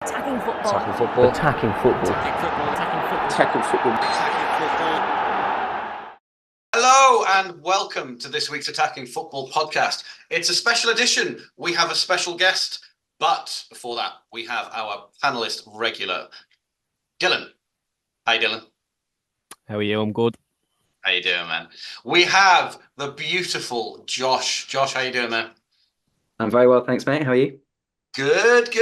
Attacking football. Attacking football. Attacking football. Attacking football. Hello and welcome to this week's Attacking Football podcast. It's a special edition. We have a special guest, but before that, we have our panelist regular, Dylan. Hi, Dylan. How are you? I'm good. How you doing, man? We have the beautiful Josh. Josh, how you doing, man? I'm very well, thanks, mate. How are you? Good.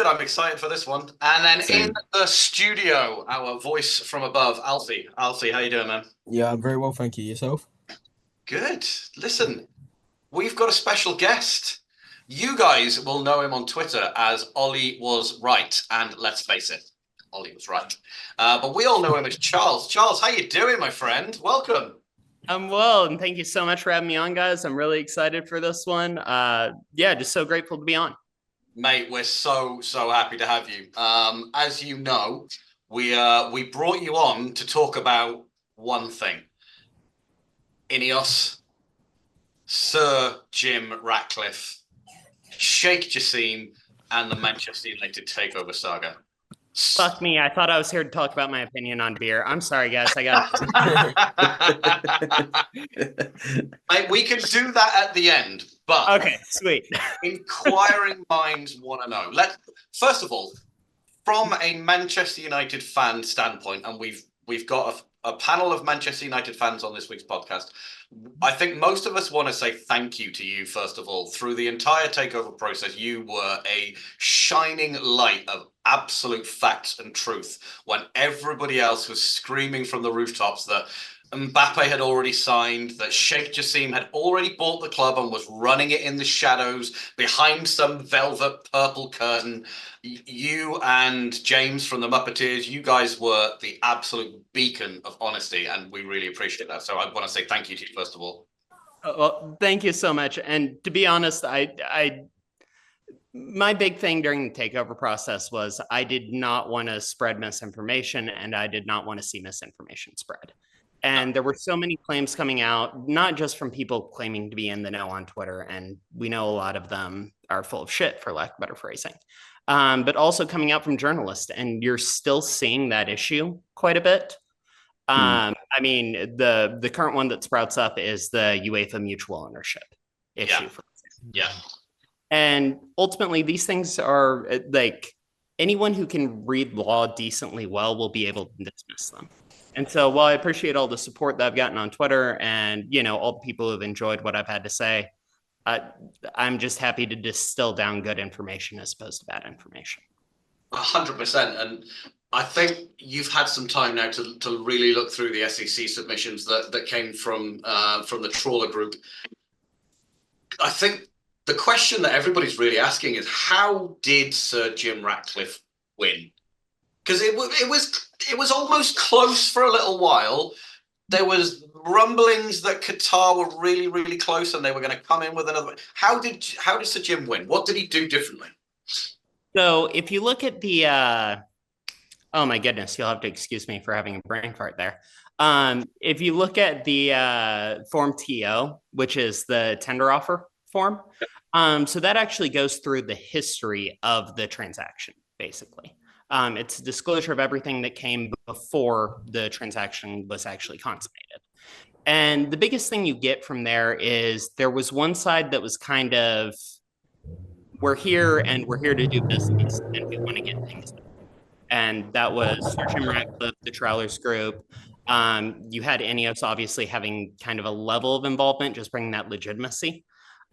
I'm excited for this one. And then in the studio, our voice from above, Alfie. Alfie, how you doing, man? Yeah, I'm very well, thank you. Yourself? Good. Listen, we've got a special guest. You guys will know him on Twitter as Ollie Was Right. And let's face it, Ollie was right. But we all know him as Charles. Charles, how you doing, my friend? Welcome. I'm well, and thank you so much for having me on, guys. I'm really excited for this one. Just so grateful to be on. Mate, we're so happy to have you. As you know, we brought you on to talk about one thing. Ineos, Sir Jim Ratcliffe, Sheikh Jassim, and the Manchester United Takeover saga. Fuck me, I thought I was here to talk about my opinion on beer. I'm sorry, guys. I got Mate, we can do that at the end, but okay, sweet. Inquiring minds want to know. First of all, from a Manchester United fan standpoint, and we've got a panel of Manchester United fans on this week's podcast. I think most of us want to say thank you to you, first of all. Through the entire takeover process, you were a shining light of absolute facts and truth when everybody else was screaming from the rooftops that Mbappe had already signed, that Sheikh Jassim had already bought the club and was running it in the shadows behind some velvet purple curtain. You and James from the Muppeteers, you guys were the absolute beacon of honesty, and we really appreciate that. So I want to say thank you to you, first of all. Well, thank you so much. And to be honest, my big thing during the takeover process was I did not want to spread misinformation, and I did not want to see misinformation spread. And there were so many claims coming out, not just from people claiming to be in the know on Twitter, and we know a lot of them are full of shit, for lack of better phrasing, but also coming out from journalists. And you're still seeing that issue quite a bit. I mean, the current one that sprouts up is the UEFA mutual ownership issue. Yeah. And ultimately, these things are like anyone who can read law decently well will be able to dismiss them. And so while I appreciate all the support that I've gotten on Twitter and, all the people who've enjoyed what I've had to say, I'm just happy to distill down good information as opposed to bad information. 100%. And I think you've had some time now to really look through the SEC submissions that came from the trawler group. I think the question that everybody's really asking is, how did Sir Jim Ratcliffe win? Because it was almost close for a little while. There was rumblings that Qatar were really, really close and they were going to come in with another. How did Sir Jim win? What did he do differently? So if you look at the, oh my goodness, you'll have to excuse me for having a brain fart there. If you look at the Form TO, which is the tender offer form, so that actually goes through the history of the transaction, basically. It's a disclosure of everything that came before the transaction was actually consummated. And the biggest thing you get from there is there was one side that was kind of, we're here and we're here to do business and we want to get things done. And that was Sir Jim Ratcliffe, the Trawlers Group. You had Ineos obviously having kind of a level of involvement, just bringing that legitimacy.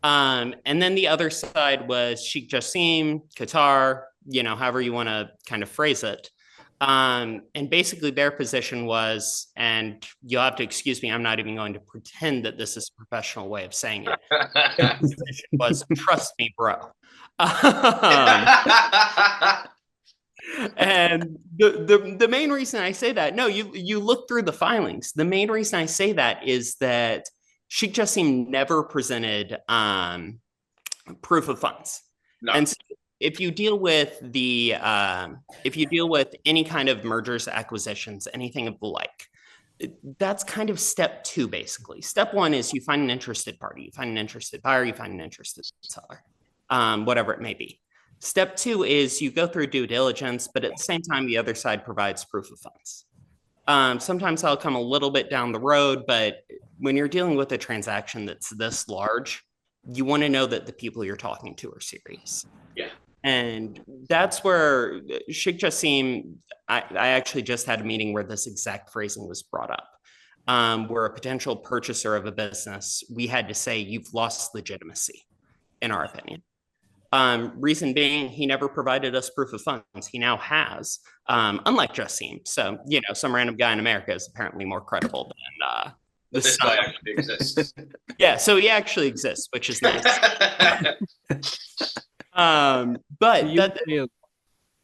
And then the other side was Sheikh Jassim, Qatar, however you want to kind of phrase it. And basically their position was, and you'll have to excuse me, I'm not even going to pretend that this is a professional way of saying it. Their position was, trust me, bro. And the main reason I say that, no, you look through the filings. The main reason I say that is that Sheikh Jassim never presented proof of funds. No. And so if you deal with any kind of mergers, acquisitions, anything of the like, that's kind of step two, basically. Step one is you find an interested party, you find an interested buyer, you find an interested seller, whatever it may be. Step 2 is you go through due diligence, but at the same time, the other side provides proof of funds. Sometimes I'll come a little bit down the road, but when you're dealing with a transaction that's this large, you want to know that the people you're talking to are serious. Yeah. And that's where Sheikh Jassim, I actually just had a meeting where this exact phrasing was brought up. Where a potential purchaser of a business, we had to say, you've lost legitimacy, in our opinion. Reason being, he never provided us proof of funds. He now has, unlike Jassim. So, some random guy in America is apparently more credible than this guy actually exists. Yeah, so he actually exists, which is nice. But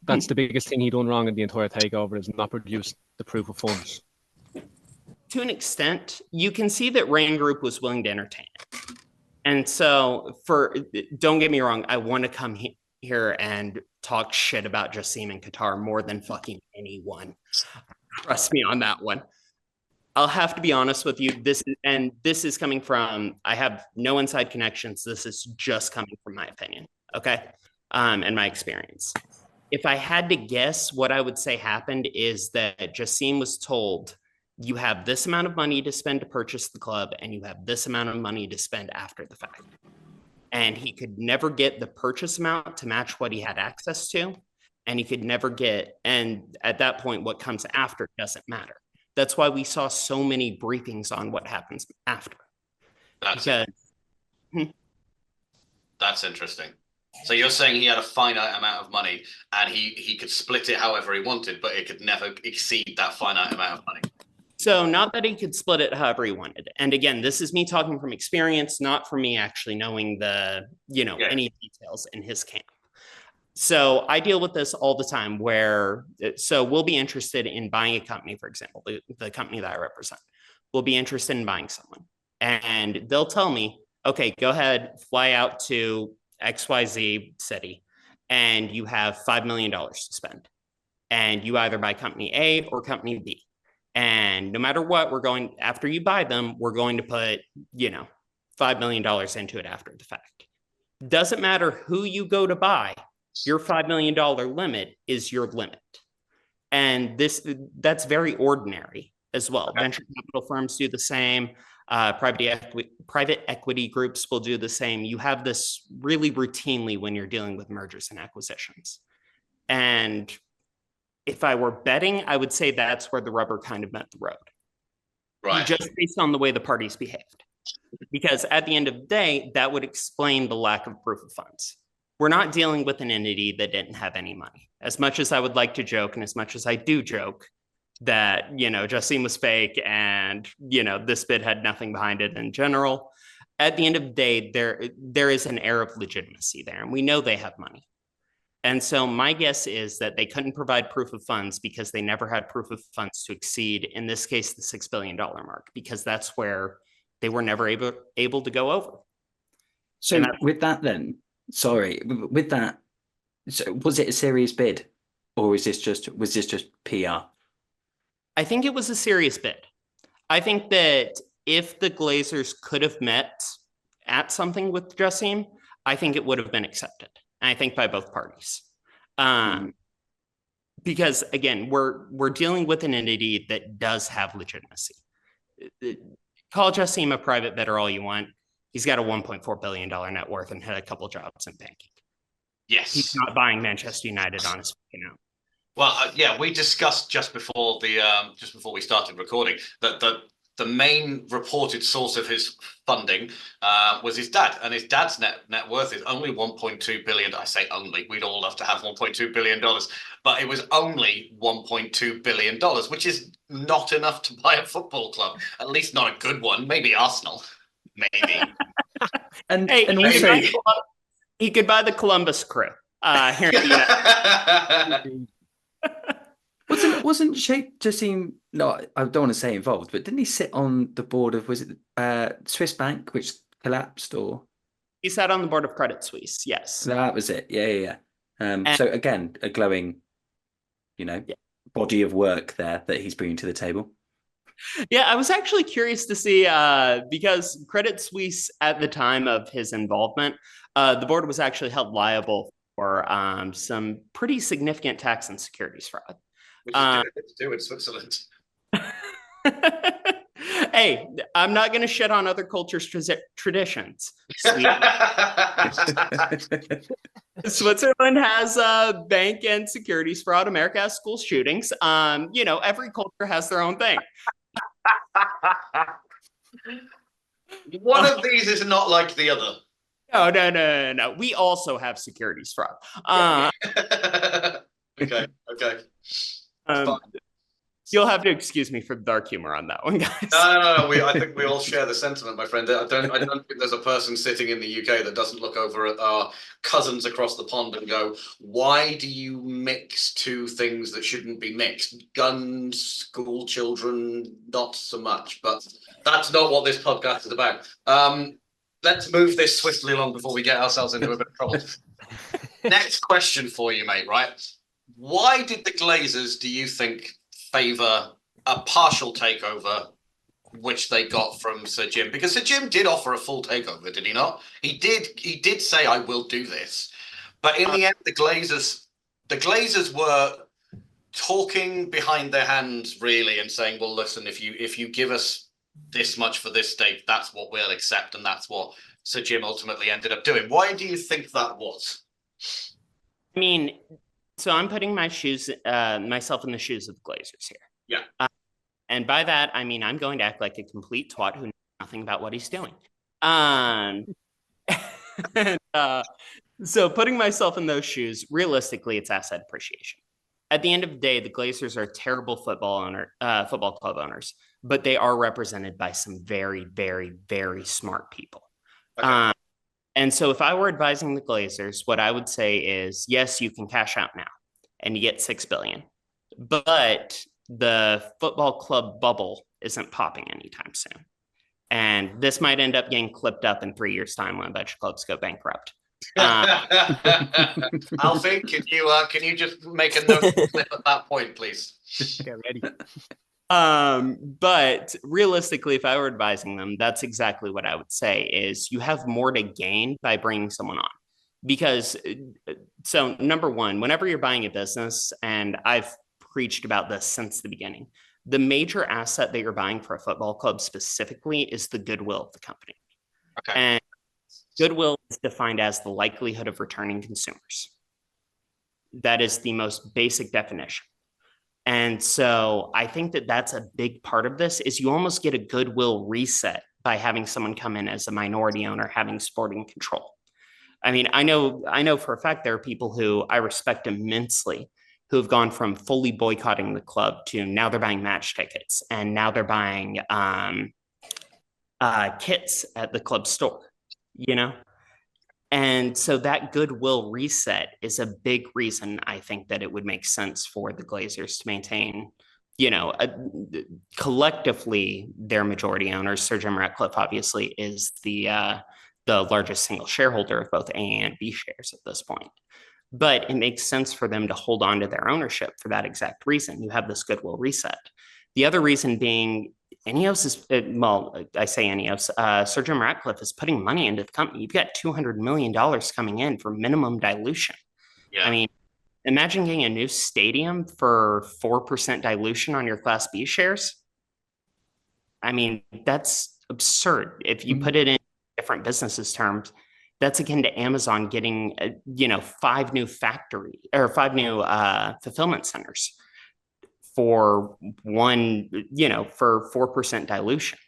that's the biggest thing he done wrong in the entire takeover, is not produce the proof of funds. To an extent, you can see that Rain Group was willing to entertain it. And so, don't get me wrong, I want to come here and talk shit about Jassim and Qatar more than fucking anyone. Trust me on that one. I'll have to be honest with you. This is coming from, I have no inside connections. This is just coming from my opinion, okay? And my experience. If I had to guess, what I would say happened is that Jassim was told, you have this amount of money to spend to purchase the club, and you have this amount of money to spend after the fact. And he could never get the purchase amount to match what he had access to. And he could never get, and at that point, what comes after doesn't matter. That's why we saw so many briefings on what happens after. That's interesting. So you're saying he had a finite amount of money and he could split it however he wanted, but it could never exceed that finite amount of money. So not that he could split it however he wanted. And again, this is me talking from experience, not from me actually knowing any details in his camp. So I deal with this all the time so we'll be interested in buying a company, for example, the company that I represent will be interested in buying someone. And they'll tell me, okay, go ahead, fly out to XYZ city, and you have $5 million to spend. And you either buy company A or company B. And no matter what, after you buy them, we're going to put, $5 million into it after the fact. Doesn't matter who you go to buy, your $5 million limit is your limit. And that's very ordinary as well. Okay. Venture capital firms do the same. Private equity groups will do the same. You have this really routinely when you're dealing with mergers and acquisitions. And if I were betting, I would say that's where the rubber kind of met the road. Right. Just based on the way the parties behaved. Because at the end of the day, that would explain the lack of proof of funds. We're not dealing with an entity that didn't have any money. As much as I would like to joke, and as much as I do joke, that, Jassim was fake and, this bid had nothing behind it in general. At the end of the day, there is an air of legitimacy there, and we know they have money. And so my guess is that they couldn't provide proof of funds because they never had proof of funds to exceed, in this case, the $6 billion mark, because that's where they were never able to go over. So with that then, with that, so was it a serious bid, or was this just PR? I think it was a serious bid. I think that if the Glazers could have met at something with Jassim, I think it would have been accepted. And I think by both parties. Because again, we're dealing with an entity that does have legitimacy. Call Jassim a private bidder all you want. He's got a $1.4 billion net worth and had a couple jobs in banking. Yes. He's not buying Manchester United on his fucking own. Well, we discussed just before we started recording that the main reported source of his funding was his dad, and his dad's net worth is only 1.2 billion. I say only; we'd all love to have 1.2 billion dollars, but it was only 1.2 billion dollars, which is not enough to buy a football club. At least not a good one. Maybe Arsenal, maybe. and also he could buy the Columbus Crew here in the United. Wasn't Sheikh Jassim, no, I don't want to say involved, but didn't he sit on the board of, was it Swiss Bank, which collapsed, or? He sat on the board of Credit Suisse, yes. That was it, yeah. So again, a glowing, body of work there that he's bringing to the table. Yeah, I was actually curious to see, because Credit Suisse at the time of his involvement, the board was actually held liable for some pretty significant tax and securities fraud. Which is good to do in Switzerland. Hey, I'm not going to shit on other cultures' traditions. Switzerland has bank and securities fraud. America has school shootings. Every culture has their own thing. One of these is not like the other. No. We also have securities fraud. Okay. You'll have to excuse me for the dark humor on that one, guys. No. I think we all share the sentiment, my friend. I don't think there's a person sitting in the UK that doesn't look over at our cousins across the pond and go, "Why do you mix two things that shouldn't be mixed? Guns, school children, not so much." But that's not what this podcast is about. Let's move this swiftly along before we get ourselves into a bit of trouble. Next question for you, mate. Right? Why did the Glazers, do you think, favour a partial takeover, which they got from Sir Jim? Because Sir Jim did offer a full takeover, did he not? He did say, "I will do this," but in the end, the Glazers were talking behind their hands, really, and saying, "Well, listen, if you give us this much for this stake, that's what we'll accept," and that's what Sir Jim ultimately ended up doing. Why do you think that was? I mean, so I'm putting myself in the shoes of the Glazers here. Yeah. And by that, I mean, I'm going to act like a complete twat who knows nothing about what he's doing. So putting myself in those shoes, realistically, it's asset appreciation. At the end of the day, the Glazers are terrible football club owners, but they are represented by some very, very, very smart people. Okay. And so if I were advising the Glazers, what I would say is, yes, you can cash out now and you get $6 billion, but the football club bubble isn't popping anytime soon. And this might end up getting clipped up in 3 years' time when a bunch of clubs go bankrupt. Alfie, can you just make a note at that point, please? Get ready. But realistically, if I were advising them, that's exactly what I would say is you have more to gain by bringing someone on. Because, so number one, whenever you're buying a business, and I've preached about this since the beginning, the major asset that you're buying for a football club specifically is the goodwill of the company. Okay. And goodwill is defined as the likelihood of returning consumers. That is the most basic definition. And so I think that that's a big part of this is you almost get a goodwill reset by having someone come in as a minority owner, having sporting control. I mean, I know for a fact there are people who I respect immensely who have gone from fully boycotting the club to now they're buying match tickets and now they're buying kits at the club store, And so that goodwill reset is a big reason I think that it would make sense for the Glazers to maintain, collectively their majority owners. Sir Jim Ratcliffe obviously is the largest single shareholder of both A and B shares at this point. But it makes sense for them to hold on to their ownership for that exact reason. You have this goodwill reset. The other reason being Ineos is, I say Ineos, Sir Jim Ratcliffe is putting money into the company. You've got $200 million coming in for minimum dilution. Yeah. I mean, imagine getting a new stadium for 4% dilution on your Class B shares. I mean, that's absurd. If you put it in different businesses terms, that's akin to Amazon getting, 5 new fulfillment centers for one, for 4% dilution.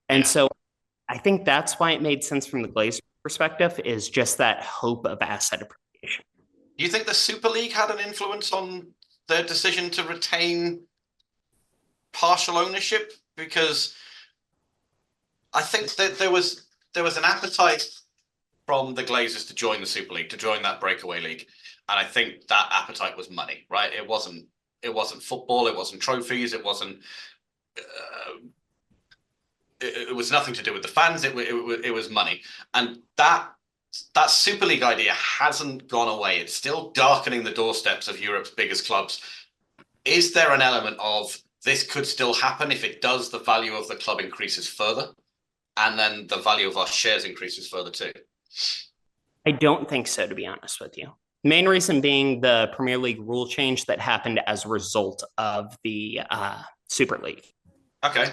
And so I think that's why it made sense from the Glazer perspective is just that hope of asset appreciation. Do you think the Super League had an influence on their decision to retain partial ownership? Because I think that there was an appetite from the Glazers to join the Super League, to join that breakaway league. And I think that appetite was money, right? It wasn't football, it wasn't trophies, it wasn't it was nothing to do with the fans, it was money. And that Super League idea hasn't gone away. It's still darkening the doorsteps of Europe's biggest clubs. Is there an element of this could still happen? If it does, the value of the club increases further, and then the value of our shares increases further too? I don't think so, to be honest with you. Main reason being the Premier League rule change that happened as a result of the Super League. Okay.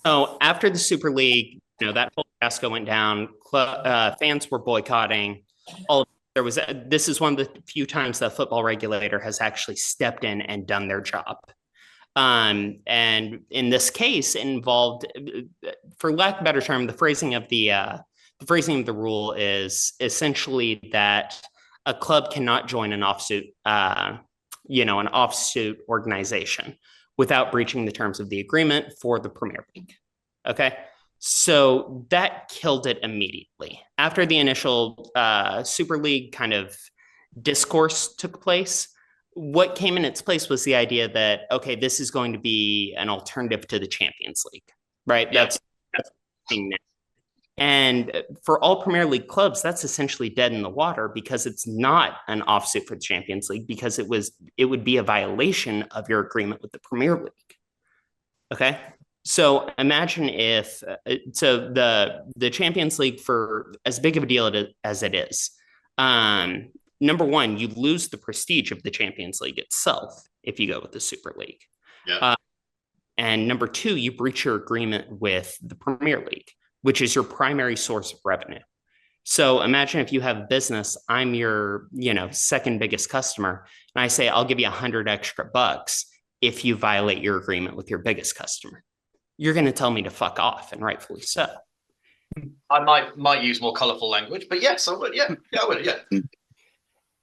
So after the Super League, that whole fiasco went down. Fans were boycotting. This is one of the few times the football regulator has actually stepped in and done their job. And in this case, it involved, for lack of a better term, the phrasing of the rule is essentially that a club cannot join an offsuit, an offsuit organization without breaching the terms of the agreement for the Premier League. Okay. So that killed it immediately. After the initial Super League kind of discourse took place, what came in its place was the idea that, okay, this is going to be an alternative to the Champions League, right? Yeah. That's the thing now. And for all Premier League clubs, that's essentially dead in the water because it's not an offsuit for the Champions League because it would be a violation of your agreement with the Premier League. Okay. So imagine if the Champions League, for as big of a deal as it is, number one, you lose the prestige of the Champions League itself if you go with the Super League. Yeah. And number two, you breach your agreement with the Premier League, which is your primary source of revenue. So imagine if you have a business, I'm your, second biggest customer, and I say, I'll give you $100 extra if you violate your agreement with your biggest customer. You're going to tell me to fuck off, and rightfully so. I might use more colorful language, but yes, I would. Yeah, I would. Yeah.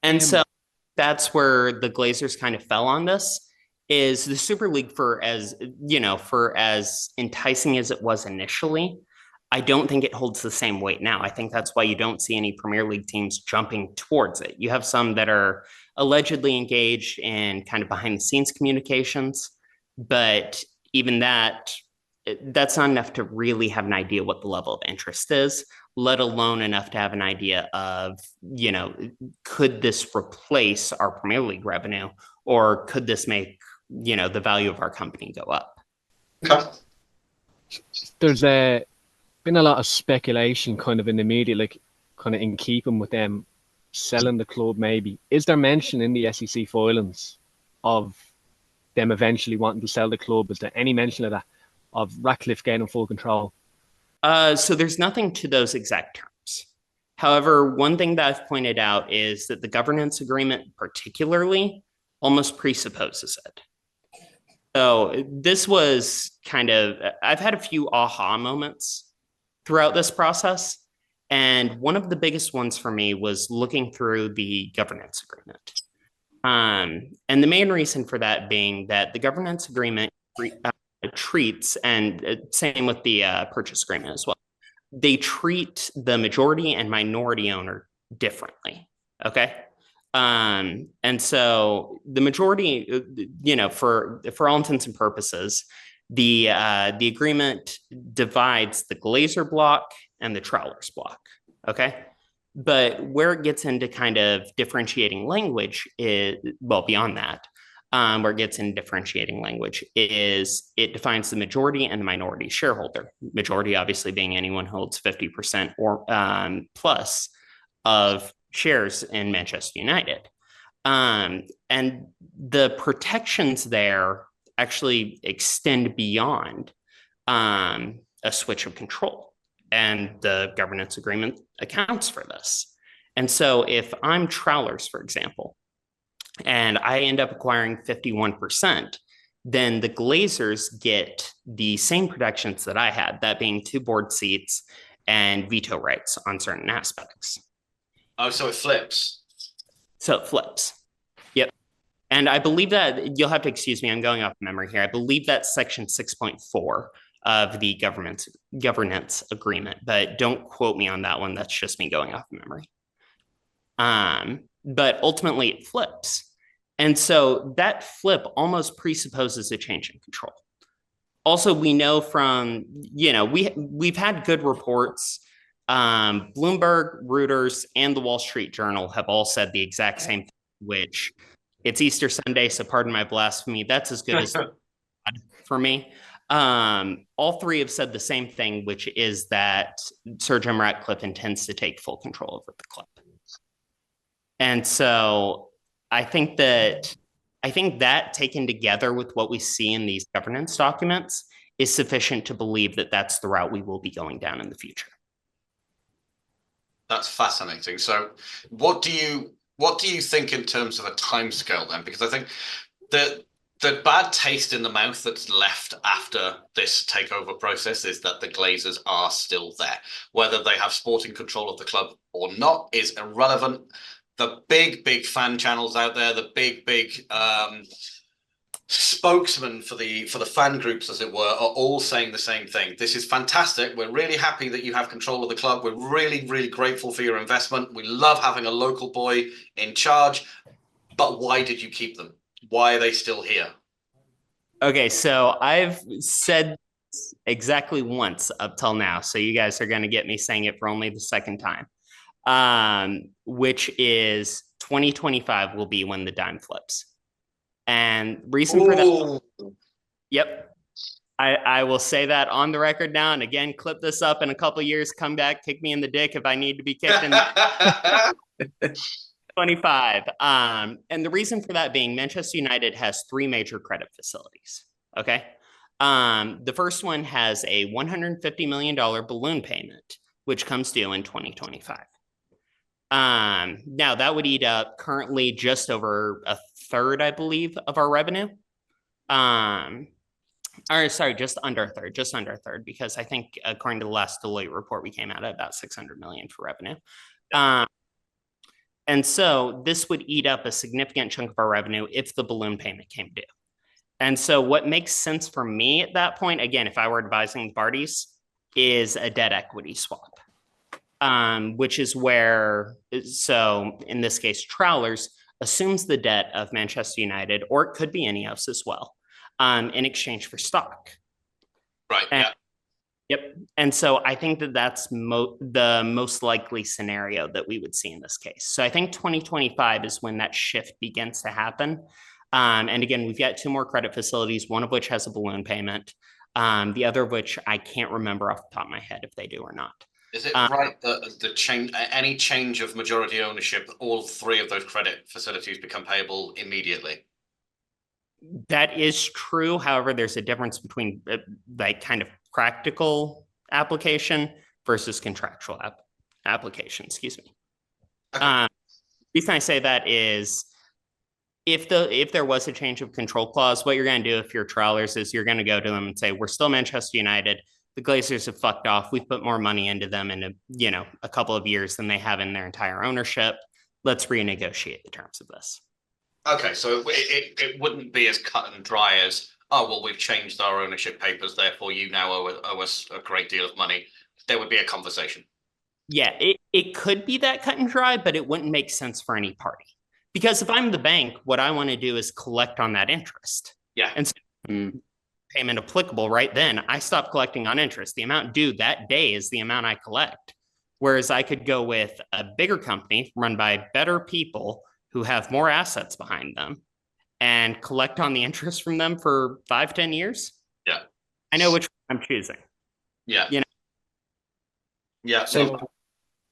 And so that's where the Glazers kind of fell on this. Is the Super League, for as enticing as it was initially, I don't think it holds the same weight now. I think that's why you don't see any Premier League teams jumping towards it. You have some that are allegedly engaged in kind of behind the scenes communications, but even that's not enough to really have an idea what the level of interest is, let alone enough to have an idea of, could this replace our Premier League revenue, or could this make, the value of our company go up? Okay. There's been a lot of speculation kind of in the media, like kind of in keeping with them selling the club maybe. Is there mention in the SEC filings of them eventually wanting to sell the club? Is there any mention of that, of Ratcliffe gaining full control? So there's nothing to those exact terms. However, one thing that I've pointed out is that the governance agreement particularly almost presupposes it. So this was I've had a few aha moments throughout this process. And one of the biggest ones for me was looking through the governance agreement. And the main reason for that being that the governance agreement treats, and same with the purchase agreement as well, they treat the majority and minority owner differently. Okay. And so the majority, for all intents and purposes, the agreement divides the Glazer block and the Trawlers block. Okay. But where it gets into kind of differentiating language is, well, beyond that, where it gets in differentiating language is it defines the majority and the minority shareholder. Majority obviously being anyone who holds 50% or plus of shares in Manchester United. And the protections there actually extend beyond a switch of control. And the governance agreement accounts for this. And so if I'm Trawlers, for example, and I end up acquiring 51%, then the Glazers get the same protections that I had, that being 2 board seats and veto rights on certain aspects. Oh, so it flips. So it flips. Yep. And I believe that, you'll have to excuse me, I'm going off memory here. I believe that's section 6.4 of the governance agreement, but don't quote me on that one. That's just me going off memory. But ultimately it flips. And so that flip almost presupposes a change in control. Also, we know from, we've had good reports. Bloomberg, Reuters, and the Wall Street Journal have all said the exact same thing, which it's Easter Sunday, so pardon my blasphemy. That's as good as for me. All three have said the same thing, which is that Sir Jim Ratcliffe intends to take full control over the club. And so I think that taken together with what we see in these governance documents is sufficient to believe that that's the route we will be going down in the future. That's fascinating. So what do you think in terms of a timescale then? Because I think the bad taste in the mouth that's left after this takeover process is that the Glazers are still there. Whether they have sporting control of the club or not is irrelevant. The big fan channels out there, the big spokesmen for the fan groups, as it were, are all saying the same thing. This is fantastic. We're really happy that you have control of the club. We're really grateful for your investment. We love having a local boy in charge. But why did you keep them? Why are they still here? Okay, so I've said exactly once up till now. So you guys are going to get me saying it for only the second time, which is 2025 will be when the dime flips. And reason for that, yep, I will say that on the record now. And again, clip this up in a couple of years, come back, kick me in the dick if I need to be kicked in the 25. And the reason for that being Manchester United has 3 major credit facilities. Okay. The first one has a $150 million balloon payment, which comes due in 2025. Now that would eat up currently just over a third, I believe, of our revenue. Or sorry, just under a third, because I think according to the last Deloitte report, we came out at about 600 million for revenue. And so this would eat up a significant chunk of our revenue if the balloon payment came due. And so what makes sense for me at that point, again, if I were advising the parties, is a debt equity swap. Which is where, so in this case, Trawlers assumes the debt of Manchester United, or it could be Ineos as well, in exchange for stock. Right. And, yep. And so I think that that's the most likely scenario that we would see in this case. So I think 2025 is when that shift begins to happen. And again, we've got 2 more credit facilities, one of which has a balloon payment, the other of which I can't remember off the top of my head if they do or not. Is it right that the change, any change of majority ownership, all 3 of those credit facilities become payable immediately? That is true. However, there's a difference between like kind of practical application versus contractual application. Excuse me. Okay. The reason I say that is if there was a change of control clause, what you're going to do if you're Trawlers is you're going to go to them and say, we're still Manchester United. The Glazers have fucked off. We've put more money into them in a couple of years than they have in their entire ownership. Let's renegotiate the terms of this. Okay, so it wouldn't be as cut and dry as, oh, well, we've changed our ownership papers, therefore you now owe us a great deal of money. There would be a conversation. Yeah, it could be that cut and dry, but it wouldn't make sense for any party. Because if I'm the bank, what I want to do is collect on that interest. Yeah. And so payment applicable right then, I stop collecting on interest. The amount due that day is the amount I collect. Whereas I could go with a bigger company run by better people who have more assets behind them and collect on the interest from them for 5-10 years. Yeah. I know which one I'm choosing. Yeah. You know? Yeah. So look,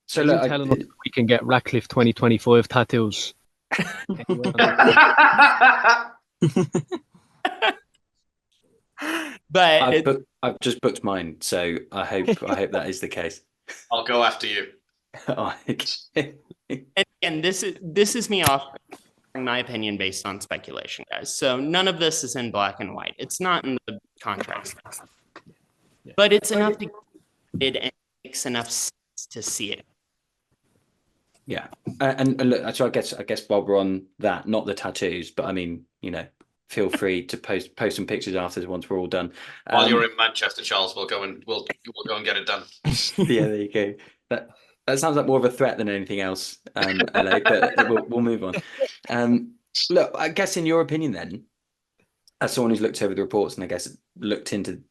telling us we can get Ratcliffe 2025 tattoos. But I've just booked mine, so I hope that is the case. I'll go after you. And this is me offering my opinion based on speculation, guys. So none of this is in black and white. It's not in the contracts, but it's enough to get it, and it makes enough sense to see it. Yeah, and look, so I guess while we're on that, not the tattoos, but I mean, feel free to post some pictures afterwards once we're all done. While you're in Manchester, Charles, we'll go and get it done. Yeah, there you go. That sounds like more of a threat than anything else, LA, but we'll move on. Look, I guess in your opinion then, as someone who's looked over the reports and I guess looked into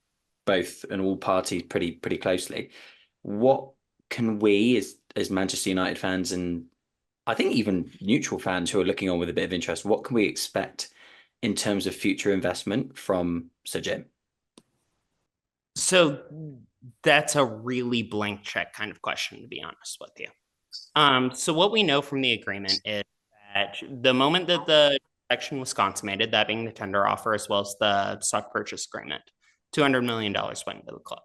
both and all parties pretty closely, what can we as Manchester United fans, and I think even neutral fans who are looking on with a bit of interest, what can we expect in terms of future investment from Sir Jim? So that's a really blank check kind of question, to be honest with you. So what we know from the agreement is that the moment that the transaction was consummated, that being the tender offer as well as the stock purchase agreement, $200 million went into the club.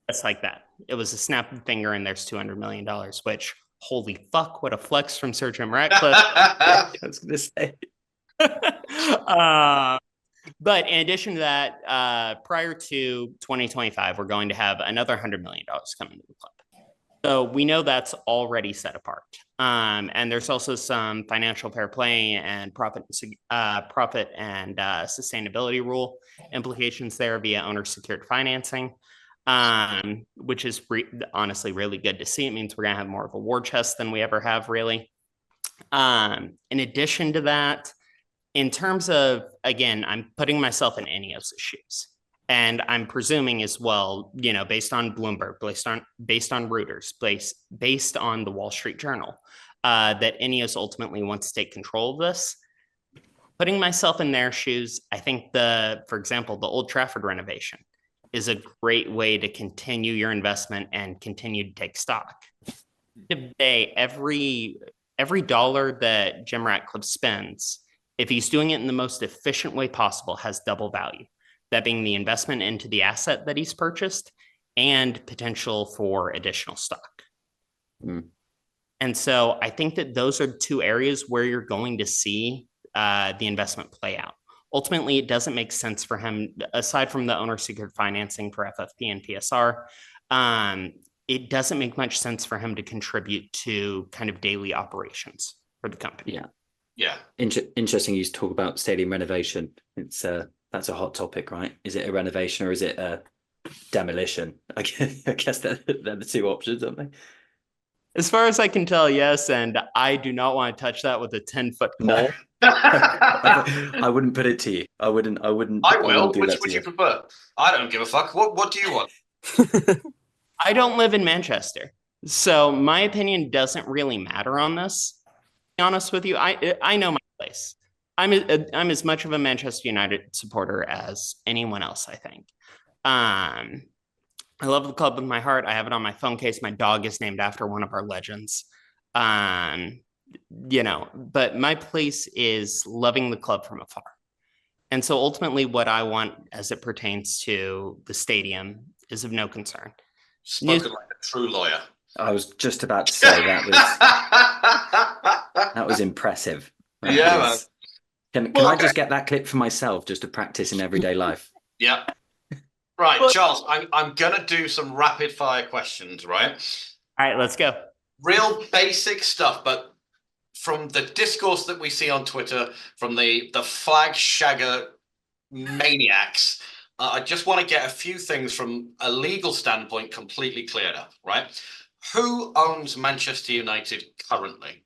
Just like that. It was a snap of the finger and there's $200 million, which, holy fuck, what a flex from Sir Jim Ratcliffe. I was going to say. But in addition to that, prior to 2025, we're going to have another $100 million coming to the club. So we know that's already set apart. And there's also some financial fair play and profit and sustainability rule implications there via owner secured financing, which is honestly really good to see. It means we're going to have more of a war chest than we ever have, really. In addition to that, in terms of, again, I'm putting myself in Ineos' shoes. And I'm presuming as well, based on Bloomberg, based on Reuters, based on the Wall Street Journal, that Ineos ultimately wants to take control of this. Putting myself in their shoes, I think for example, the Old Trafford renovation is a great way to continue your investment and continue to take stock. Today, every dollar that Jim Ratcliffe spends, if he's doing it in the most efficient way possible, has double value. That being the investment into the asset that he's purchased and potential for additional stock. Mm. And so I think that those are two areas where you're going to see the investment play out. Ultimately, it doesn't make sense for him, aside from the owner secured financing for FFP and PSR, it doesn't make much sense for him to contribute to kind of daily operations for the company. Yeah. Interesting you talk about stadium renovation. That's a hot topic, right? Is it a renovation or is it a demolition? I guess they're the two options, aren't they? As far as I can tell, yes. And I do not want to touch that with a 10-foot pole. No. I wouldn't put it to you. I wouldn't. I will. Which would you prefer? I don't give a fuck. What do you want? I don't live in Manchester, so my opinion doesn't really matter on this. To be honest with you, I know my place. I'm as much of a Manchester United supporter as anyone else, I think. I love the club with my heart. I have it on my phone case. My dog is named after one of our legends. But my place is loving the club from afar. And so ultimately what I want as it pertains to the stadium is of no concern. Spoken like a true lawyer. I was just about to say that was impressive. Yeah, man. Can I just get that clip for myself just to practice in everyday life? Yeah. Right, Charles, I'm going to do some rapid fire questions, right? All right, let's go. Real basic stuff, but from the discourse that we see on Twitter, from the flag shagger maniacs, I just want to get a few things from a legal standpoint completely cleared up, right? Who owns Manchester United currently?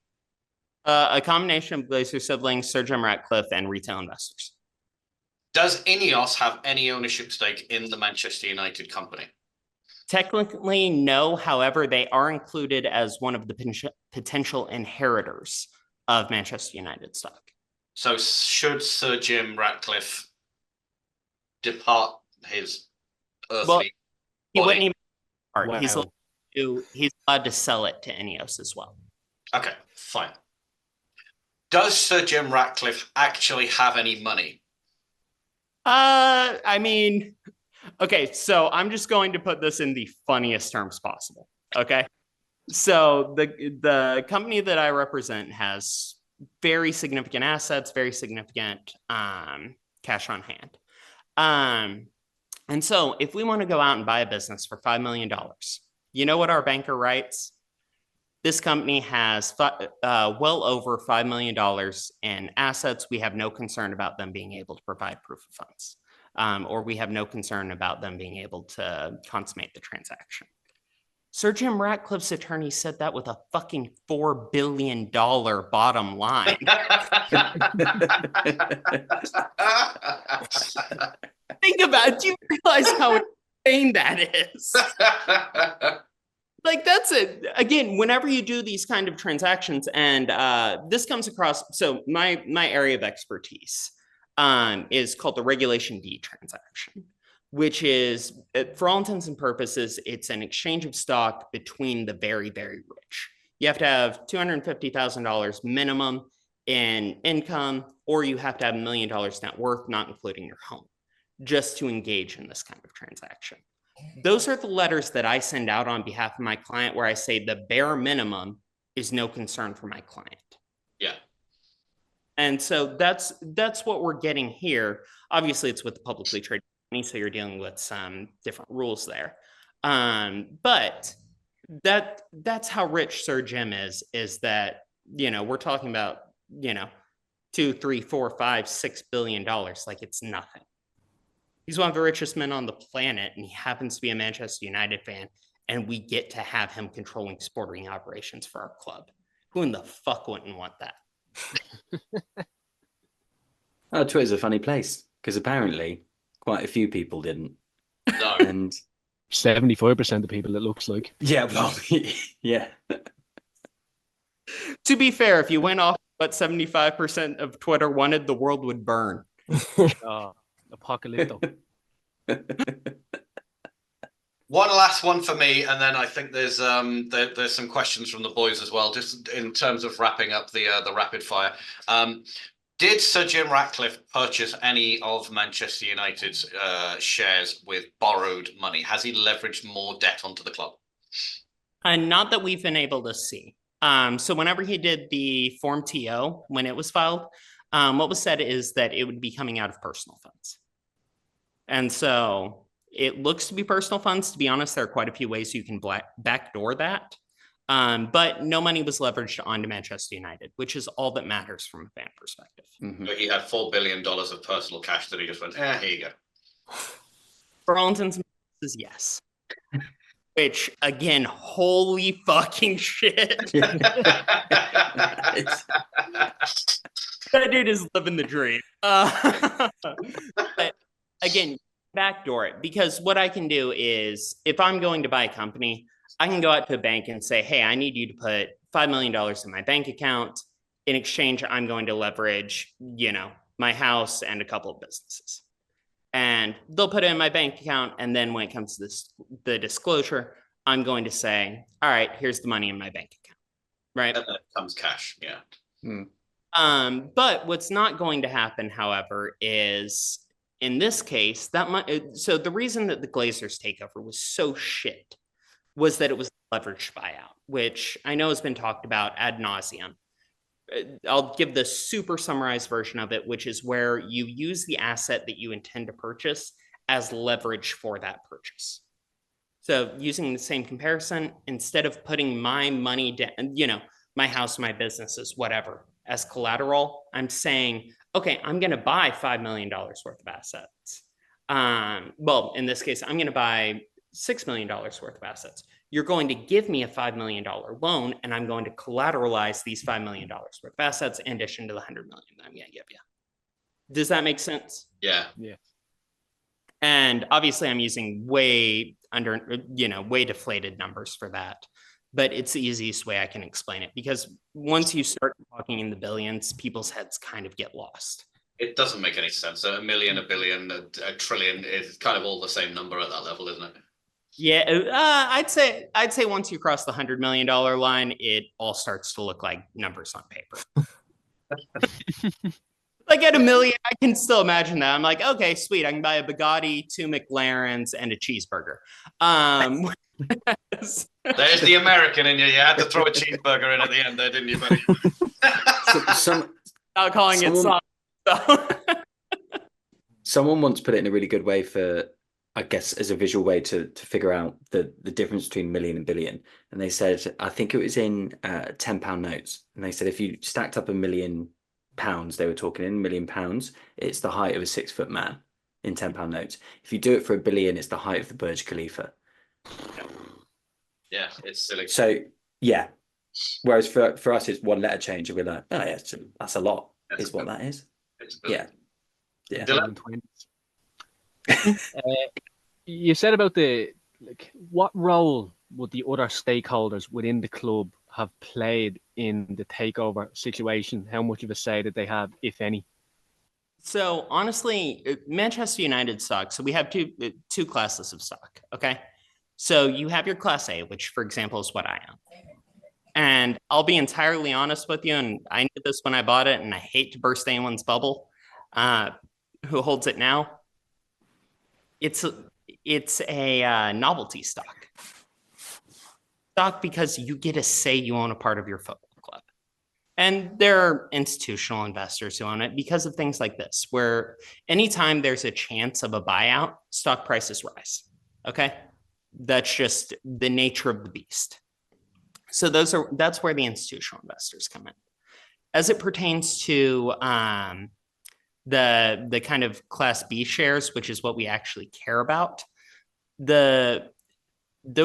A combination of Glazer siblings, Sir Jim Ratcliffe, and retail investors. Does Ineos have any ownership stake in the Manchester United company? Technically, no. However, they are included as one of the potential inheritors of Manchester United stock. So should Sir Jim Ratcliffe depart his earthly he body? wouldn't even depart. Wow. He's allowed to sell it to Ineos as well. Okay, fine. Does Sir Jim Ratcliffe actually have any money? Okay, so I'm just going to put this in the funniest terms possible. Okay, so the company that I represent has very significant assets, very significant cash on hand. And so if we want to go out and buy a business for $5 million, you know what our banker writes? This company has well over $5 million in assets. We have no concern about them being able to provide proof of funds, or we have no concern about them being able to consummate the transaction. Sir Jim Ratcliffe's attorney said that with a fucking $4 billion bottom line. Think about it. Do you realize how insane that is? Like, that's it. Again, whenever you do these kind of transactions, and this comes across, so my area of expertise is called the Regulation D transaction, which is, for all intents and purposes, it's an exchange of stock between the very, very rich. You have to have $250,000 minimum in income, or you have to have $1 million net worth, not including your home, just to engage in this kind of transaction. Those are the letters that I send out on behalf of my client, where I say the bare minimum is no concern for my client. Yeah. And so that's what we're getting here. Obviously, it's with the publicly traded company, so you're dealing with some different rules there. But that's how rich Sir Jim is that, we're talking about, $2, $3, $4, $5, $6 billion, like it's nothing. He's one of the richest men on the planet, and he happens to be a Manchester United fan, and we get to have him controlling sporting operations for our club. Who in the fuck wouldn't want that? Oh, Twitter's a funny place, because apparently quite a few people didn't. No. And 75% of people, it looks like. yeah, well, yeah. To be fair, if you went off what 75% of Twitter wanted, the world would burn. Apocalypto. One last one for me, and then I think there's some questions from the boys as well, just in terms of wrapping up the rapid fire. Did Sir Jim Ratcliffe purchase any of Manchester United's shares with borrowed money? Has he leveraged more debt onto the club? Not that we've been able to see. So whenever he did the Form TO, when it was filed, what was said is that it would be coming out of personal funds. And so it looks to be personal funds. To be honest, there are quite a few ways you can backdoor that. But no money was leveraged onto Manchester United, which is all that matters from a fan perspective. Mm-hmm. So he had $4 billion of personal cash that he just went, here you go. For all intents and purposes, yes. Which, again, holy fucking shit. That dude is living the dream. But again, backdoor it, because what I can do is, if I'm going to buy a company, I can go out to a bank and say, hey, I need you to put $5 million in my bank account. In exchange, I'm going to leverage, my house and a couple of businesses. And they'll put it in my bank account. And then when it comes to the disclosure, I'm going to say, all right, here's the money in my bank account. Right? And then it comes cash, yeah. But what's not going to happen, however, is in this case, so the reason that the Glazers takeover was so shit was that it was a leveraged buyout, which I know has been talked about ad nauseum. I'll give the super summarized version of it, which is where you use the asset that you intend to purchase as leverage for that purchase. So using the same comparison, instead of putting my money down, my house, my businesses, whatever, as collateral, I'm saying, okay, I'm going to buy $5 million worth of assets. Well, in this case, I'm going to buy $6 million worth of assets. You're going to give me a $5 million loan, and I'm going to collateralize these $5 million worth of assets in addition to the $100 million that I'm going to give you. Does that make sense? Yeah. Yeah. And obviously I'm using way deflated numbers for that, but it's the easiest way I can explain it, because once you start talking in the billions, people's heads kind of get lost. It doesn't make any sense. A million, a billion, a trillion is kind of all the same number at that level, isn't it? Yeah, I'd say once you cross the $100 million line, it all starts to look like numbers on paper. Like at $1 million, I can still imagine that. I'm like, okay, sweet. I can buy a Bugatti, 2 McLarens, and a cheeseburger. There's the American in you. You had to throw a cheeseburger in at the end there, didn't you, buddy? Not calling it soft. Someone once put it in a really good way for, I guess, as a visual way to figure out the difference between million and billion. And they said, I think it was in £10 notes. And they said, if you stacked up £1 million, they were talking in £1 million, it's the height of a 6-foot man in £10 notes. If you do it for $1 billion, it's the height of the Burj Khalifa. Yeah, it's silly. So, yeah. Whereas for us, it's one letter change, and we're like, oh, yeah, that's a lot, is what that is. Yeah. You said about what role would the other stakeholders within the club have played in the takeover situation? How much of a say did they have, if any? So honestly, Manchester United stock. So we have two classes of stock. Okay. So you have your class A, which for example is what I own. And I'll be entirely honest with you, and I knew this when I bought it, and I hate to burst anyone's bubble who holds it now. It's a novelty stock because you get to say you own a part of your football club. And there are institutional investors who own it because of things like this, where anytime there's a chance of a buyout, stock prices rise. Okay? That's just the nature of the beast. So that's where the institutional investors come in. As it pertains to the kind of Class B shares, which is what we actually care about, those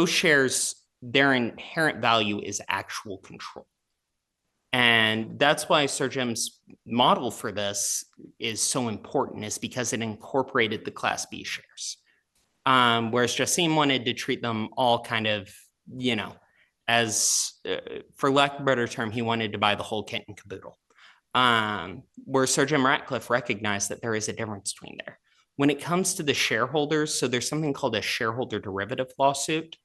shares, their inherent value is actual control. And that's why Sir Jim's model for this is so important, is because it incorporated the Class B shares. Whereas Jassim wanted to treat them all kind of, as, for lack of a better term, he wanted to buy the whole kit and caboodle. Where Sir Jim Ratcliffe recognized that there is a difference between there. When it comes to the shareholders, so there's something called a shareholder derivative lawsuit,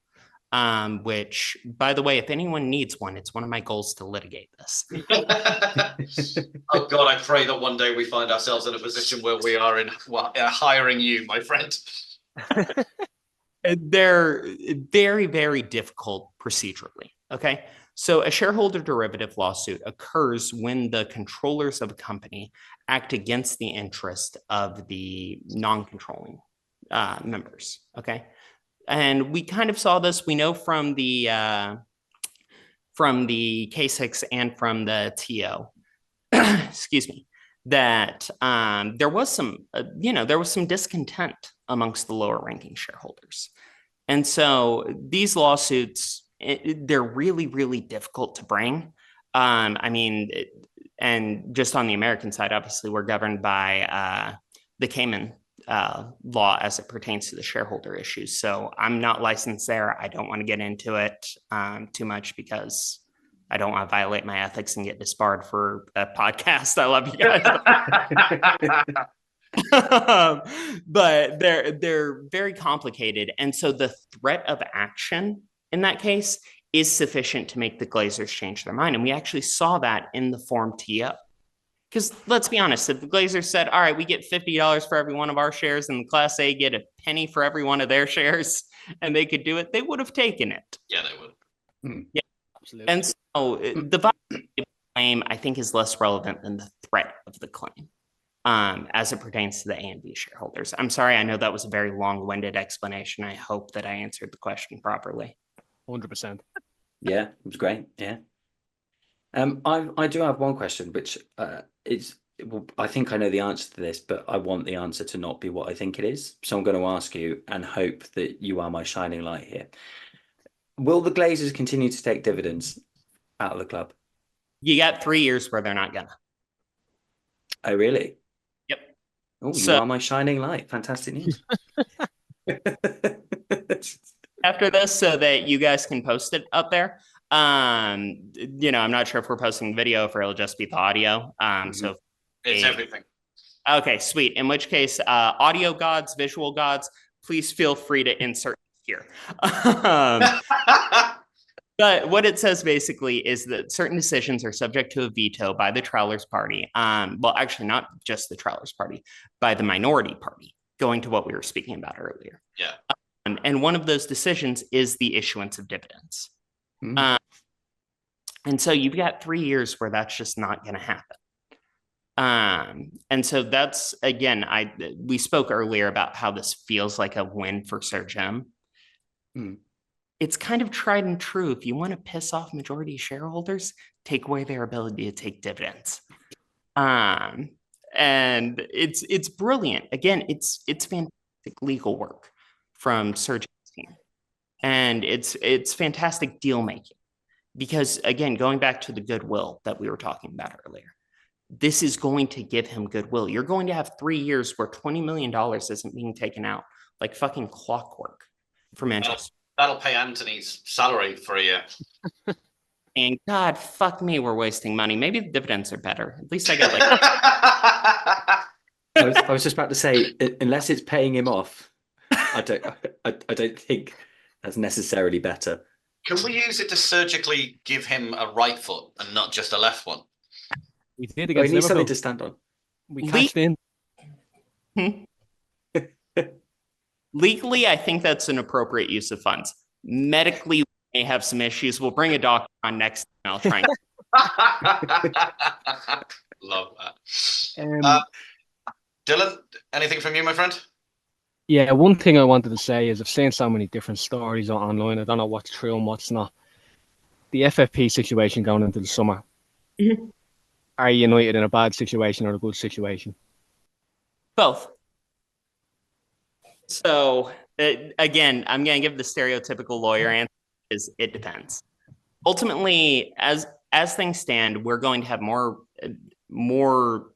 which, by the way, if anyone needs one, it's one of my goals to litigate this. Oh God, I pray that one day we find ourselves in a position where we are hiring you, my friend. They're very, very difficult procedurally. Okay. So a shareholder derivative lawsuit occurs when the controllers of a company act against the interest of the non-controlling members. Okay. And we kind of saw this, we know from the K6 and from the TO, excuse me, that there was some, there was some discontent amongst the lower ranking shareholders. And so these lawsuits, they're really, really difficult to bring. And just on the American side, obviously, we're governed by the Cayman law as it pertains to the shareholder issues. So I'm not licensed there. I don't want to get into it too much because I don't want to violate my ethics and get disbarred for a podcast. I love you guys. But they're very complicated. And so the threat of action in that case is sufficient to make the Glazers change their mind. And we actually saw that in the Form TO. Because let's be honest, if the Glazers said, all right, we get $50 for every one of our shares and the Class A get a penny for every one of their shares, and they could do it, they would have taken it. Yeah, they would. Yeah, absolutely. And so the viability of the claim, I think, is less relevant than the threat of the claim as it pertains to the A and B shareholders. I'm sorry, I know that was a very long-winded explanation. I hope that I answered the question properly. 100%. Yeah, it was great. Yeah. I do have one question, which I think I know the answer to this, but I want the answer to not be what I think it is. So I'm going to ask you and hope that you are my shining light here. Will the Glazers continue to take dividends out of the club? You got 3 years where they're not gonna. Oh, really? Yep. Oh, you are my shining light. Fantastic news. After this, so that you guys can post it up there. I'm not sure if we're posting video, if it'll just be the audio. So it's everything. Okay, sweet. In which case, audio gods, visual gods, please feel free to insert here. But what it says basically is that certain decisions are subject to a veto by the Trawlers Party. Well, actually, not just the Trawlers Party, by the minority party, going to what we were speaking about earlier. Yeah. And one of those decisions is the issuance of dividends. And so you've got 3 years where that's just not going to happen. And so that's, again, we spoke earlier about how this feels like a win for Sir Jim. It's kind of tried and true. If you want to piss off majority shareholders, take away their ability to take dividends. And it's brilliant. Again, it's fantastic legal work from Sir Jim's team. And it's fantastic deal making. Because again, going back to the goodwill that we were talking about earlier, this is going to give him goodwill. You're going to have 3 years where $20 million isn't being taken out like fucking clockwork for Manchester. That'll pay Anthony's salary for a year. And God, fuck me, we're wasting money. Maybe the dividends are better. At least I got like. I was just about to say, unless it's paying him off, I don't think that's necessarily better. Can we use it to surgically give him a right foot and not just a left one? We did Oh, he against needs something Liverpool. to stand on. We cashed in. Legally, I think that's an appropriate use of funds. Medically, we may have some issues. We'll bring a doctor on next and I'll try and Love that. Dylan, anything from you, my friend? Yeah, one thing I wanted to say is I've seen so many different stories online. I don't know what's true and what's not. The FFP situation going into the summer. Mhm. Are United in a bad situation or a good situation? both. So again, I'm going to give the stereotypical lawyer answer is it depends. Ultimately, as things stand, we're going to have more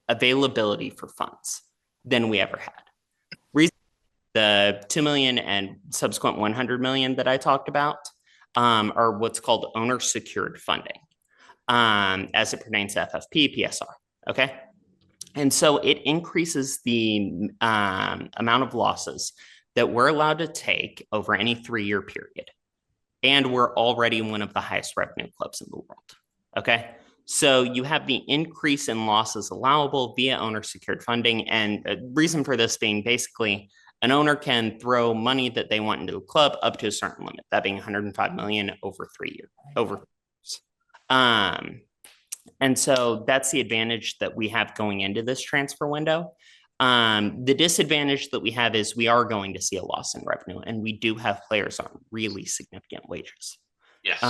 availability for funds than we ever had. The 2 million and subsequent 100 million that I talked about are what's called owner secured funding as it pertains to FFP, PSR. Okay. And so it increases the amount of losses that we're allowed to take over any 3-year period. And we're already one of the highest revenue clubs in the world. Okay. So you have the increase in losses allowable via owner secured funding. And the reason for this being basically an owner can throw money that they want into the club up to a certain limit, that being 105 million over 3 years. And so that's the advantage that we have going into this transfer window. The disadvantage that we have is we are going to see a loss in revenue, and we do have players on really significant wages. Yes.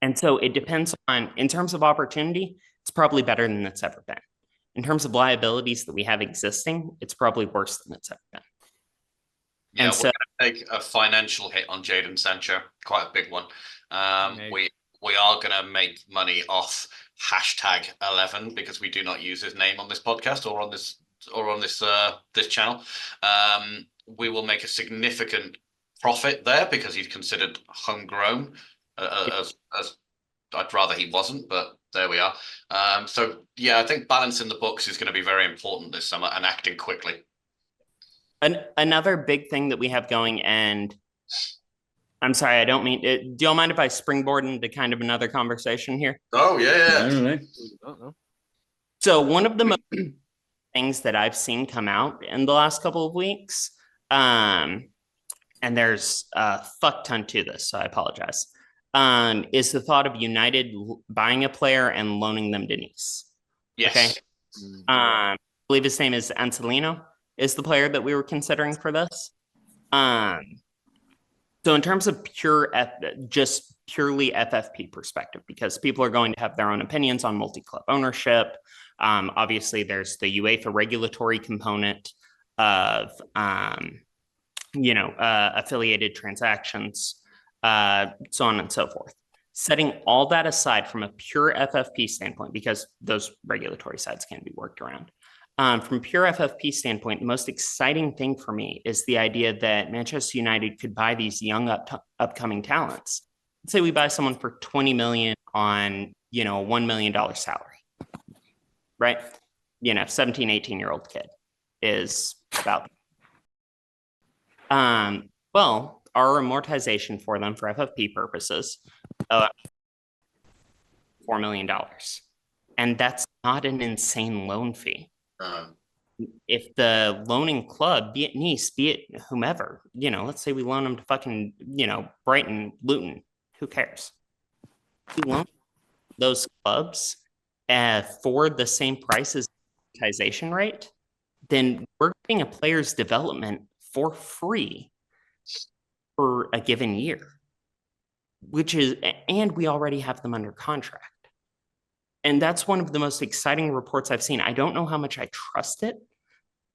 And so it depends on, in terms of opportunity, it's probably better than it's ever been. In terms of liabilities that we have existing, it's probably worse than it's ever been. Yeah, and we're so, going to take a financial hit on Jadon Sancho, quite a big one. We are going to make money off #11 because we do not use his name on this podcast or on this channel. We will make a significant profit there because he's considered homegrown. As I'd rather he wasn't, but there we are. So yeah, I think balancing the books is going to be very important this summer and acting quickly. Another big thing that we have going, and I'm sorry, I don't mean it. Do you mind if I springboard into kind of another conversation here? Oh, yeah. I don't know. So one of the most things that I've seen come out in the last couple of weeks, and there's a fuck ton to this, so I apologize, is the thought of United buying a player and loaning them to Nice. Yes. Okay. I believe his name is Ancelino, is the player that we were considering for this. So in terms of just purely FFP perspective, because people are going to have their own opinions on multi-club ownership. Obviously, there's the UEFA regulatory component of, affiliated transactions, so on and so forth. Setting all that aside from a pure FFP standpoint, because those regulatory sides can be worked around. From pure FFP standpoint, the most exciting thing for me is the idea that Manchester United could buy these young upcoming talents. Let's say we buy someone for 20 million on, a $1 million salary, right? 17, 18-year-old kid is about. Well, our amortization for them for FFP purposes, $4 million. And that's not an insane loan fee. If the loaning club, be it Nice, be it whomever, let's say we loan them to fucking, Brighton, Luton, who cares? We loan those clubs for the same price as amortization rate, then we're getting a player's development for free for a given year, and we already have them under contract. And that's one of the most exciting reports I've seen. I don't know how much I trust it,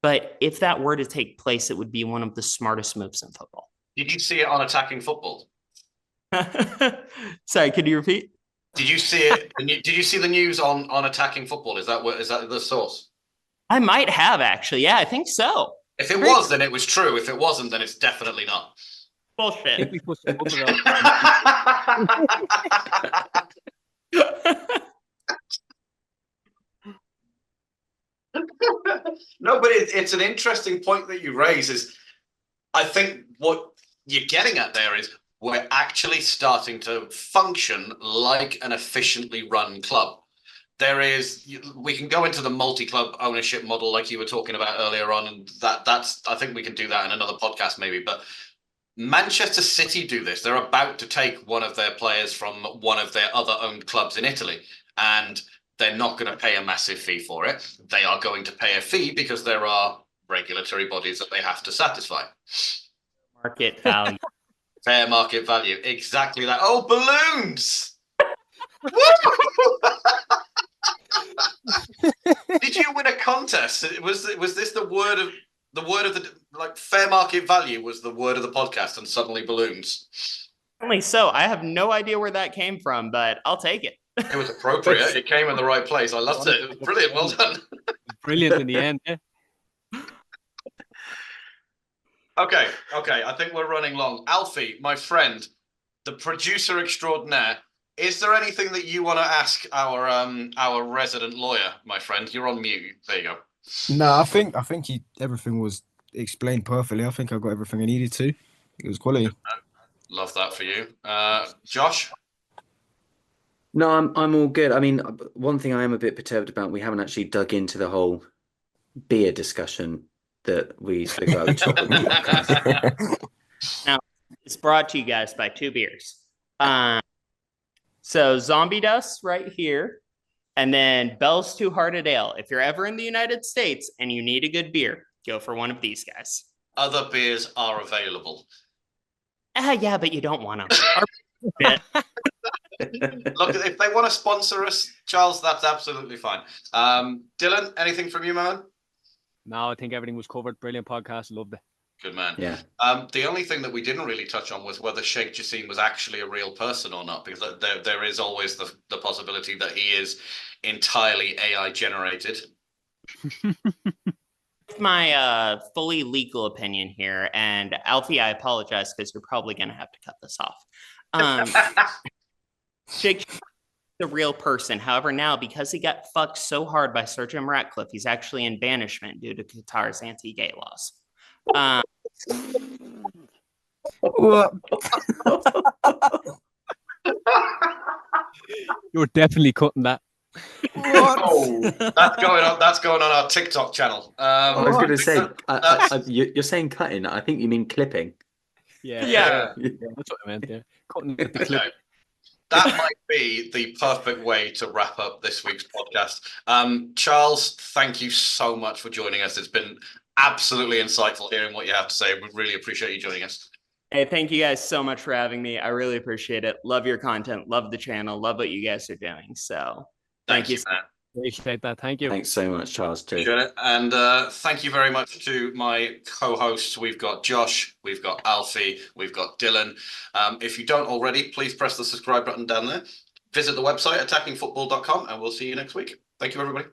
but if that were to take place, it would be one of the smartest moves in football. Did you see it on Attacking Football? Sorry, could you repeat? Did you see it? Did you see the news on Attacking Football? Is that the source? I might have, actually. Yeah, I think so. If it was, then it was true. If it wasn't, then it's definitely not. Bullshit. No, but it's an interesting point that you raise. Is I think what you're getting at there is we're actually starting to function like an efficiently run club. We can go into the multi-club ownership model like you were talking about earlier on, and that's I think we can do that in another podcast maybe. But Manchester City do this. They're about to take one of their players from one of their other owned clubs in Italy, and they're not going to pay a massive fee for it. They are going to pay a fee because there are regulatory bodies that they have to satisfy. Market value. Fair market value. Exactly that. Oh, balloons! Did you win a contest? Was this the word of the like fair market value was the word of the podcast, and suddenly balloons? Only so. I have no idea where that came from, but I'll take it. It was appropriate. It came in the right place. I loved it. It was brilliant. Well done. Brilliant in the end. Yeah. Okay. I think we're running long. Alfie, my friend, the producer extraordinaire. Is there anything that you want to ask our resident lawyer, my friend? You're on mute. There you go. No, I think everything was explained perfectly. I think I got everything I needed to. It was quality. Love that for you, Josh. No, I'm all good. I mean, one thing I am a bit perturbed about, we haven't actually dug into the whole beer discussion that we spoke about at the top of the podcast. Now, it's brought to you guys by two beers. So Zombie Dust right here, and then Bell's Two Hearted Ale. If you're ever in the United States and you need a good beer, go for one of these guys. Other beers are available. Yeah, but you don't want them. Look, if they want to sponsor us, Charles, that's absolutely fine. Dylan, anything from you, man? No, I think everything was covered. Brilliant podcast. Loved it. Good man. Yeah. The only thing that we didn't really touch on was whether Sheikh Jassim was actually a real person or not, because there is always the possibility that he is entirely AI generated. My fully legal opinion here, and Alfie, I apologize because you're probably going to have to cut this off. Sheikh is a real person. However, now because he got fucked so hard by Sir Jim Ratcliffe, he's actually in banishment due to Qatar's anti-gay laws. What? You're definitely cutting that. What? Oh, that's going on our TikTok channel. I was going to say, you're saying cutting. I think you mean clipping. Yeah. That's what I meant. Yeah, cutting the clip. Okay. That might be the perfect way to wrap up this week's podcast. Charles, thank you so much for joining us. It's been absolutely insightful hearing what you have to say. We really appreciate you joining us. Hey, thank you guys so much for having me. I really appreciate it. Love your content. Love the channel. Love what you guys are doing. So thank you. Man. Appreciate that. Thank you. Thanks so much, Charles, too. Appreciate it. And thank you very much to my co-hosts. We've got Josh, we've got Alfie, we've got Dylan. If you don't already, please press the subscribe button down there. Visit the website, attackingfootball.com, and we'll see you next week. Thank you, everybody.